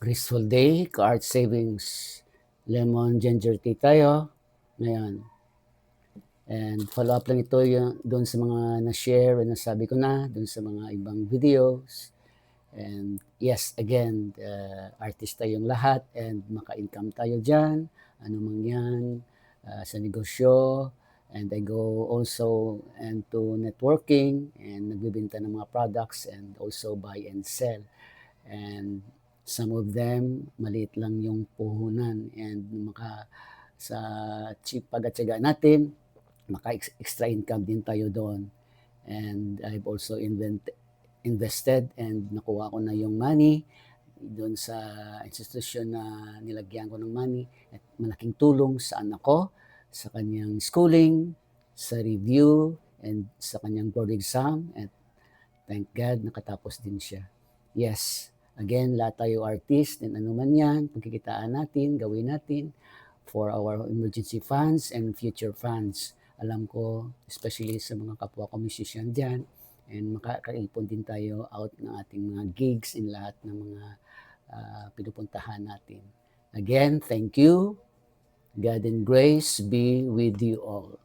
Peaceful day, Art Savings, Lemon Ginger Tea tayo ngayon. And follow up lang ito yung doon sa mga na-share and nasabi ko na doon sa mga ibang videos. And yes, again, artist tayong lahat and maka-income tayo dyan, ano man yan, sa negosyo. And I go also into networking and nagbibenta ng mga products and also buy and sell. And some of them, maliit lang yung puhunan and sa pag-atyaga natin, maka-extra income din tayo doon. And I've also invested and nakuha ko na yung money doon sa institusyon na nilagyan ko ng money at malaking tulong sa anak ko, sa kanyang schooling, sa review, and sa kanyang board exam. At thank God, nakatapos din siya. Yes, again, lahat tayo artist and ano man yan, pagkikitaan natin, gawin natin for our emergency funds and future funds. Alam ko, especially sa mga kapwa ko musician dyan, and makakaipon din tayo out ng ating mga gigs in lahat ng mga pinupuntahan natin. Again, thank you. God and grace be with you all.